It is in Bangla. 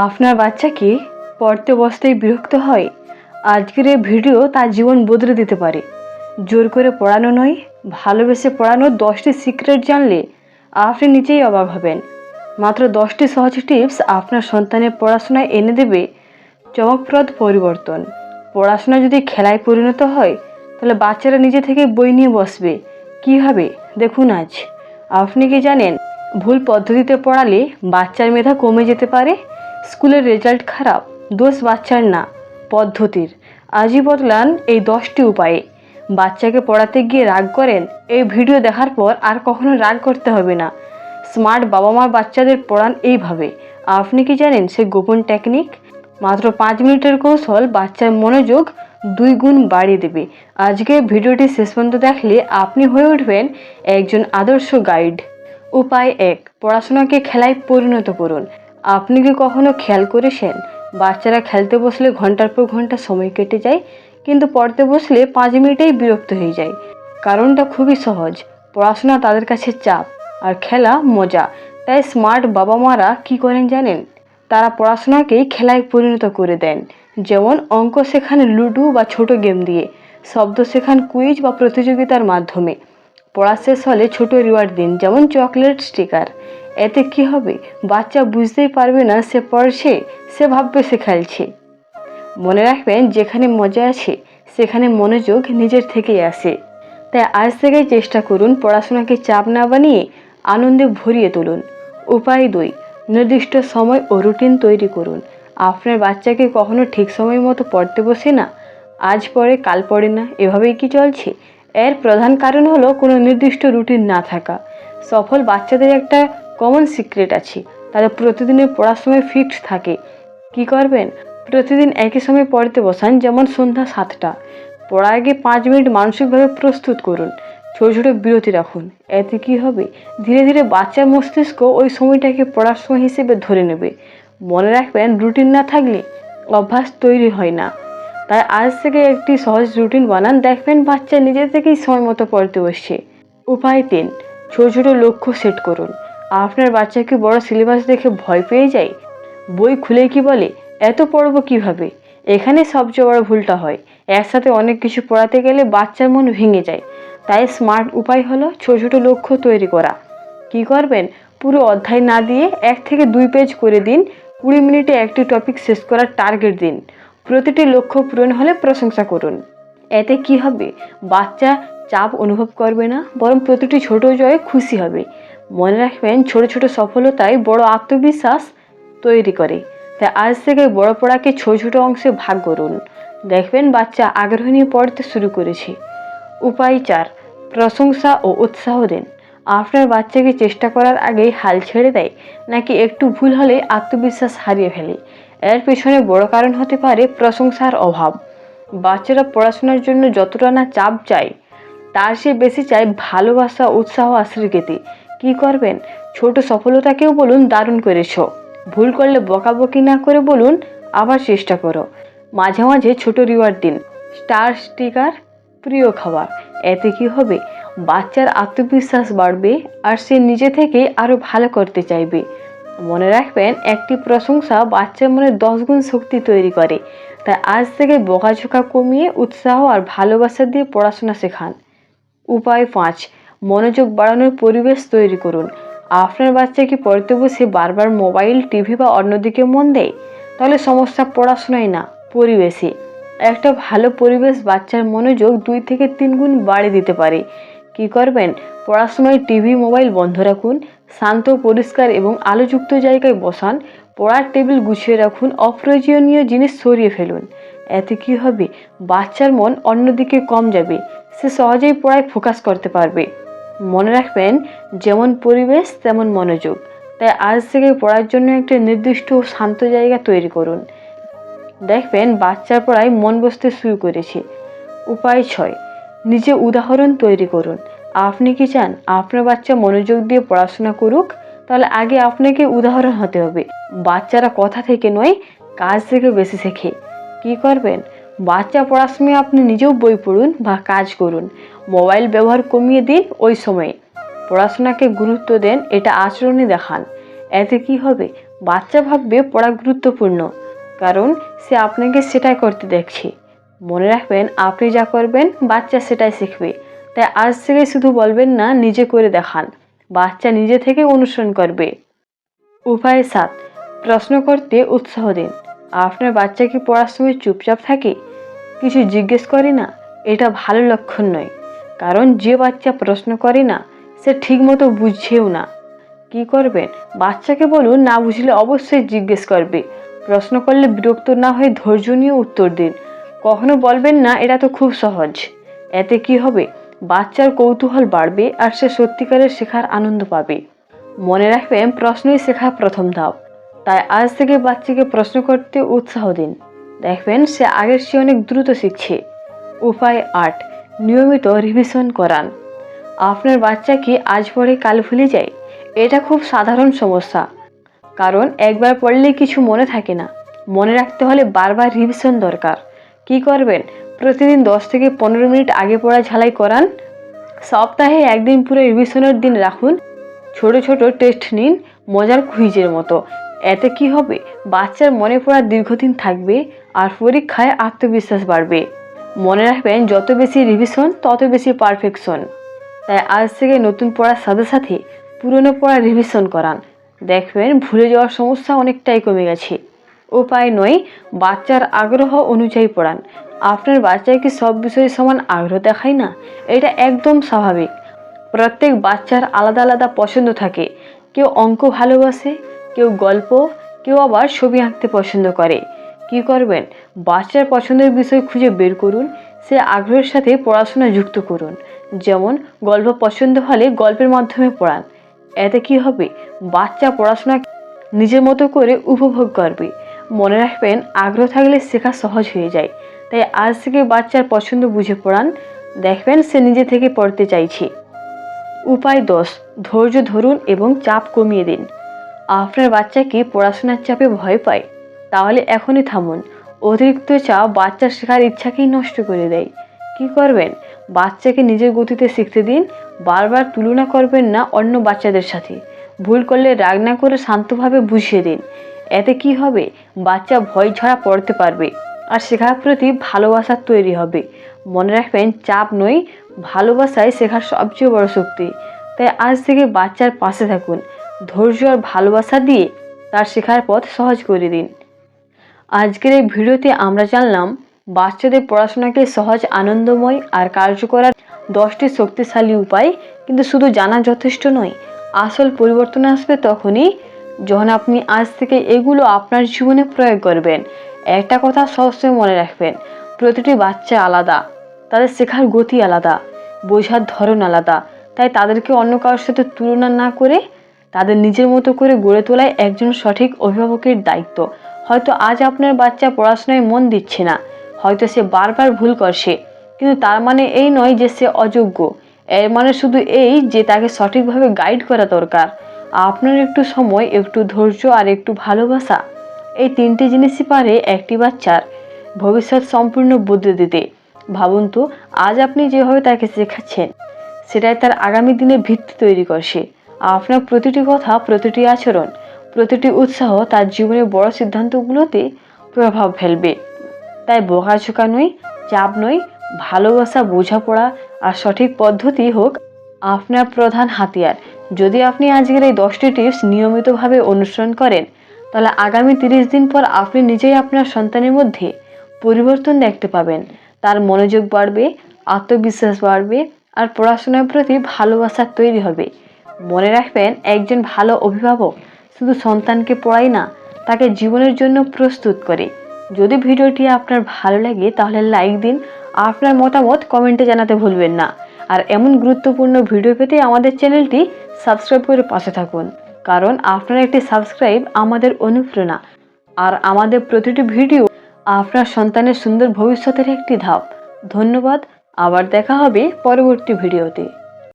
আপনার বাচ্চা কি পড়তে বসতেই বিরক্ত হয়? আজকের এই ভিডিও তার জীবন বদলে দিতে পারে। জোর করে পড়ানো নয়, ভালোবেসে পড়ানোর 10টি সিক্রেট জানলে আপনি নিজেই অবাক হবেন। মাত্র 10টি সহজ টিপস আপনার সন্তানের পড়াশোনায় এনে দেবে চমকপ্রদ পরিবর্তন। পড়াশোনা যদি খেলায় পরিণত হয়, তাহলে বাচ্চারা নিজে থেকে বই নিয়ে বসবে। কীভাবে দেখুন আজ। আপনি কি জানেন, ভুল পদ্ধতিতে পড়ালে বাচ্চার মেধা কমে যেতে পারে? স্কুলের রেজাল্ট খারাপ, দোষ বাচ্চার না, পদ্ধতির। আজই বদলান এই 10টি উপায়ে। বাচ্চাকে পড়াতে গিয়ে রাগ করেন? এই ভিডিও দেখার পর আর কখনো রাগ করতে হবে না। স্মার্ট বাবা মা বাচ্চাদের পড়ান এইভাবে। আপনি কি জানেন সে গোপন টেকনিক? মাত্র 5 মিনিটের কৌশল বাচ্চার মনোযোগ 2 গুণ বাড়িয়ে দেবে। আজকে ভিডিওটি শেষ পর্যন্ত দেখলে আপনি হয়ে উঠবেন একজন আদর্শ গাইড। উপায় 1, পড়াশোনাকে খেলায় পরিণত করুন। আপনি কি কখনো খেয়াল করেছেন, বাচ্চারা খেলতে বসলে ঘন্টার পর ঘন্টা সময় কেটে যায়, কিন্তু পড়তে বসলে 5 মিনিটেই বিরক্ত হয়ে যায়? কারণটা খুবই সহজ, পড়াশোনা তাদের কাছে চাপ আর খেলা মজা। তাই স্মার্ট বাবা মারা কী করেন জানেন? তারা পড়াশোনাকেই খেলায় পরিণত করে দেন। যেমন অঙ্ক শেখান লুডো বা ছোট গেম দিয়ে, শব্দ শেখান কুইজ বা প্রতিযোগিতার মাধ্যমে। পড়া শেষ হলে ছোট রিওয়ার্ড দিন, যেমন চকলেট, স্টিকার। এতে কি হবে, বাচ্চা বুঝতেই পারবে না সে পড়ছে, সে ভাববে সে খেলছে। মনে রাখবেন, যেখানে মজা আছে সেখানে মনোযোগ নিজের থেকেই আসে। তাই আজ থেকেই চেষ্টা করুন পড়াশোনাকে চাপ না বানিয়ে আনন্দে ভরিয়ে তুলুন। উপায় 2, নির্দিষ্ট সময় ও রুটিন তৈরি করুন। আপনার বাচ্চাকে কখনো ঠিক সময় মতো পড়তে বসে না? আজ পড়ে কাল পড়ে না, এভাবেই কি চলছে? এর প্রধান কারণ হলো কোনো নির্দিষ্ট রুটিন না থাকা। সফল বাচ্চাদের একটা কমন সিক্রেট আছে, তাদের প্রতিদিনের পড়ার সময় ফিক্সড থাকে। কি করবেন? প্রতিদিন একই সময় পড়তে বসান, যেমন সন্ধ্যা 7টা। পড়ার আগে 5 মিনিট মানসিকভাবে প্রস্তুত করুন। ছোট ছোট বিরতি রাখুন। এতে কি হবে, ধীরে ধীরে বাচ্চার মস্তিষ্ক ওই সময়টাকে পড়ার সময় হিসেবে ধরে নেবে। মনে রাখবেন, রুটিন না থাকলে অভ্যাস তৈরি হয় না। তাই আজ থেকে একটি সহজ রুটিন বানান, দেখবেন বাচ্চা নিজে থেকেই সময় মতো পড়তে বসছে। উপায় 3, ছোট ছোট লক্ষ্য সেট করুন। আপনার বাচ্চা কি বড় সিলেবাস দেখে ভয় পেয়ে যায়? বই খুলে কি বলে, এত পড়বো কিভাবে? এখানে সবচেয়ে বড় ভুলটা হয়। একসাথে অনেক কিছু পড়াতে গেলে বাচ্চার মন ভেঙে যায়। তাই স্মার্ট উপায় হলো ছোট ছোট লক্ষ্য তৈরি করা। কি করবেন, পুরো অধ্যায় না দিয়ে 1 থেকে 2 পেজ করে দিন। 20 মিনিটে একটি টপিক শেষ করার টার্গেট দিন। প্রতিটি লক্ষ্য পূরণ হলে প্রশংসা করুন। এতে কি হবে, বাচ্চা চাপ অনুভব করবে না, বরং প্রতিটি ছোট জয়ে খুশি হবে। মনে রাখবেন, ছোট ছোট সফলতাই বড় আত্মবিশ্বাস তৈরি করে। তাই আজ থেকে বড় পড়াকে ছোট ছোট অংশে ভাগ করুন। দেখবেন বাচ্চা আগ্রহ নিয়ে পড়তে শুরু করেছে। উপায় 4, প্রশংসা ও উৎসাহ দিন। আপনার বাচ্চাকে চেষ্টা করার আগেই হাল ছেড়ে দেয়, নাকি একটু ভুল হলে আত্মবিশ্বাস হারিয়ে ফেলে? এর পেছনে বড় কারণ হতে পারে প্রশংসার অভাব। বাচ্চারা পড়াশোনার জন্য যতটা না চাপ চায়, তার চেয়ে বেশি চায় ভালোবাসা, উৎসাহ আর স্বীকৃতি। কি করবেন, ছোট সফলতাকেও বলুন দারুণ করেছো। ভুল করলে বকাবকি না করে বলুন আবার চেষ্টা করো। মাঝে মাঝে ছোট রিওয়ার্ড দিন, স্টার, স্টিকার, প্রিয় খাবার। এতে কি হবে, বাচ্চার আত্মবিশ্বাস বাড়বে আর সে নিজে থেকেই আরো ভালো করতে চাইবে। মনে রাখবেন, একটি প্রশংসা বাচ্চার মনে 10 গুণ শক্তি তৈরি করে। তাই আজ থেকে বকাঝোকা কমিয়ে উৎসাহ আর ভালোবাসা দিয়ে পড়াশোনা শেখান। উপায় 5, মনোযোগ বাড়ানোর পরিবেশ তৈরি করুন। আপনার বাচ্চা কি পড়তে বসে বারবার মোবাইল, টিভি বা অন্যদিকে মন দেয়? তাহলে সমস্যা পড়াশোনায় না, পরিবেশে। একটা ভালো পরিবেশ বাচ্চার মনোযোগ 2 থেকে 3 গুণ বাড়িয়ে দিতে পারে। কি করবেন, পড়ার সময় টিভি, মোবাইল বন্ধ রাখুন। শান্ত, পরিষ্কার এবং আলোযুক্ত জায়গায় বসান। পড়ার টেবিল গুছিয়ে রাখুন। অপ্রয়োজনীয় জিনিস সরিয়ে ফেলুন। এতে কি হবে, বাচ্চার মন অন্যদিকে কম যাবে, সে সহজেই পড়ায় ফোকাস করতে পারবে। মনে রাখবেন, যেমন পরিবেশ তেমন মনোযোগ। তাই আজ থেকে পড়ার জন্য একটা নির্দিষ্ট ও শান্ত জায়গা তৈরি করুন। দেখবেন বাচ্চার পড়ায় মন বসতে শুরু করেছে। উপায় 6, নিজে উদাহরণ তৈরি করুন। আপনি কি চান আপনার বাচ্চা মনোযোগ দিয়ে পড়াশোনা করুক? তাহলে আগে আপনাকে উদাহরণ হতে হবে। বাচ্চারা কথা থেকে নয়, কাজ থেকে বেশি শেখে। কি করবেন, বাচ্চা পড়ার সময় আপনি নিজেও বই পড়ুন বা কাজ করুন। মোবাইল ব্যবহার কমিয়ে দিন ওই সময়ে। পড়াশোনাকে গুরুত্ব দেন, এটা আচরণে দেখান। এতে কি হবে, বাচ্চা ভাববে পড়া গুরুত্বপূর্ণ, কারণ সে আপনাকে সেটাই করতে দেখছে। মনে রাখবেন, আপনি যা করবেন বাচ্চা সেটাই শিখবে। তাই আজ থেকে শুধু বলবেন না, নিজে করে দেখান, বাচ্চা নিজে থেকে অনুসরণ করবে। উপায় 7, প্রশ্ন করতে উৎসাহ দিন। আপনার বাচ্চা কি পড়ার সময় চুপচাপ থাকে, কিছু জিজ্ঞেস করে না? এটা ভালো লক্ষণ নয়, কারণ যে বাচ্চা প্রশ্ন করে না সে ঠিকমতো বুঝছেও না। কি করবেন? বাচ্চাকে বলুন, না বুঝলে অবশ্যই জিজ্ঞেস করবে। প্রশ্ন করলে বিরক্ত না হয়ে ধৈর্য নিয়ে উত্তর দিন। কখনো বলবেন না, এটা তো খুব সহজ। এতে কি হবে? বাচ্চার কৌতূহল বাড়বে আর সে সত্যিকারের শেখার আনন্দ পাবে। মনে রাখবেন, প্রশ্নই শেখার প্রথম ধাপ। তাই আজ থেকে বাচ্চাকে প্রশ্ন করতে উৎসাহ দিন। দেখবেন সে আগের চেয়ে অনেক দ্রুত শিখছে। উপায় 8, নিয়মিত রিভিশন করান। আপনার বাচ্চা কি আজ পড়ে কাল ভুলে যায়? এটা খুব সাধারণ সমস্যা, কারণ একবার পড়লে কিছু মনে থাকে না। মনে রাখতে হলে বারবার রিভিশন দরকার। কি করবেন? প্রতিদিন 10 থেকে 15 মিনিট আগে পড়া ঝালাই করান। সপ্তাহে একদিন পুরো রিভিশনের দিন রাখুন। ছোট ছোট টেস্ট নিন, মজার কুইজের মতো। এতে কি হবে? বাচ্চার মনে পড়া দীর্ঘদিন থাকবে আর পরীক্ষায় আত্মবিশ্বাস বাড়বে। মনে রাখবেন, যত বেশি রিভিশন তত বেশি পারফেকশন। তাই আজ থেকে নতুন পড়ার সাথে সাথে পুরনো পড়া রিভিশন করান। দেখবেন ভুলে যাওয়ার সমস্যা অনেকটাই কমে গেছে। উপায় 9, বাচ্চার আগ্রহ অনুযায়ী পড়ান। আপনার বাচ্চাকে কি সব বিষয়ে সমান আগ্রহ দেখায় না? এটা একদম স্বাভাবিক। প্রত্যেক বাচ্চার আলাদা আলাদা পছন্দ থাকে। কেউ অঙ্ক ভালোবাসে, কেউ গল্প, কেউ আবার ছবি আঁকতে পছন্দ করে। কি করবেন? বাচ্চার পছন্দের বিষয় খুঁজে বের করুন, সে আগ্রহের সাথে পড়াশোনা যুক্ত করুন। যেমন গল্প পছন্দ হলে গল্পের মাধ্যমে পড়ান। এতে কি হবে? বাচ্চা পড়াশোনা নিজের মতো করে উপভোগ করবে। মনে রাখবেন, আগ্রহ থাকলে শেখা সহজ হয়ে যায়। তাই আজ থেকে বাচ্চার পছন্দ বুঝে পড়ান। দেখবেন সে নিজে থেকে পড়তে চাইছে। উপায় 10, ধৈর্য ধরুন এবং চাপ কমিয়ে দিন। আপনার বাচ্চা কি পড়াশোনার চাপে ভয় পায়? তাহলে এখনই থামুন। অতিরিক্ত চাপ বাচ্চার শেখার ইচ্ছাকেই নষ্ট করে দেয়। কি করবেন? বাচ্চাকে নিজের গতিতে শিখতে দিন। বারবার তুলনা করবেন না অন্য বাচ্চাদের সাথে। ভুল করলে রাগ না করে শান্তভাবে বুঝিয়ে দিন। এতে কি হবে? বাচ্চা ভয় ছাড়া পড়তে পারবে আর শেখার প্রতি ভালোবাসা তৈরি হবে। মনে রাখবেন, চাপ নয়, ভালোবাসাই শেখার সবচেয়ে বড় শক্তি। তাই আজ থেকে বাচ্চার পাশে থাকুন। ধৈর্য আর ভালোবাসা দিয়ে তার শেখার পথ সহজ করে দিন। আজকের এই ভিডিওতে আমরা জানলাম বাচ্চাদের পড়াশোনাকে সহজ, আনন্দময় আর কার্যকর 10টি শক্তিশালী উপায়। কিন্তু শুধু জানা যথেষ্ট নয়, আসল পরিবর্তন আসবে তখনই যখন আপনি আজ থেকে এগুলো আপনার জীবনে প্রয়োগ করবেন। একটা কথা সবসময় মনে রাখবেন, প্রতিটি বাচ্চা আলাদা, তাদের শেখার গতি আলাদা, বোঝার ধরন আলাদা। তাই তাদেরকে অন্য কারোর সাথে তুলনা না করে তাদের নিজের মতো করে গড়ে তোলাই একজন সঠিক অভিভাবকের দায়িত্ব। হয়তো আজ আপনার বাচ্চা পড়াশোনায় মন দিচ্ছে না, হয়তো সে বারবার ভুল করছে, কিন্তু তার মানে এই নয় যে সে অযোগ্য। এর মানে শুধু এই যে তাকে সঠিকভাবে গাইড করা দরকার। আপনার একটু সময়, একটু ধৈর্য আর একটু ভালোবাসা, এই 3টে জিনিসই পারে একটি বাচ্চার ভবিষ্যৎ সম্পূর্ণ বদলে দিতে। ভাবুন তো, আজ আপনি যেভাবে তাকে শেখাচ্ছেন সেটাই তার আগামী দিনের ভিত্তি তৈরি করছে। আপনার প্রতিটি কথা, প্রতিটি আচরণ, প্রতিটি উৎসাহ তার জীবনের বড় সিদ্ধান্তগুলোতে প্রভাব ফেলবে। তাই বকাঝকা নয়, চাপ নয়, ভালোবাসা, বোঝাপড়া আর সঠিক পদ্ধতি হোক আপনার প্রধান হাতিয়ার। যদি আপনি আজকের এই 10টি টিপস নিয়মিতভাবে অনুসরণ করেন, তাহলে আগামী 30 দিন পর আপনি নিজেই আপনার সন্তানের মধ্যে পরিবর্তন দেখতে পাবেন। তার মনোযোগ বাড়বে, আত্মবিশ্বাস বাড়বে আর পড়াশোনার প্রতি ভালোবাসা তৈরি হবে। মনে রাখবেন, একজন ভালো অভিভাবক শুধু সন্তানকে পড়ায় না, তাকে জীবনের জন্য প্রস্তুত করে। যদি ভিডিওটি আপনার ভালো লাগে তাহলে লাইক দিন, আপনার মতামত কমেন্টে জানাতে ভুলবেন না। আর এমন গুরুত্বপূর্ণ ভিডিও পেতে আমাদের চ্যানেলটি সাবস্ক্রাইব করে পাশে থাকুন, কারণ আপনার একটি সাবস্ক্রাইব আমাদের অনুপ্রেরণা আর আমাদের প্রতিটি ভিডিও আপনার সন্তানের সুন্দর ভবিষ্যতের একটি ধাপ। ধন্যবাদ, আবার দেখা হবে পরবর্তী ভিডিওতে।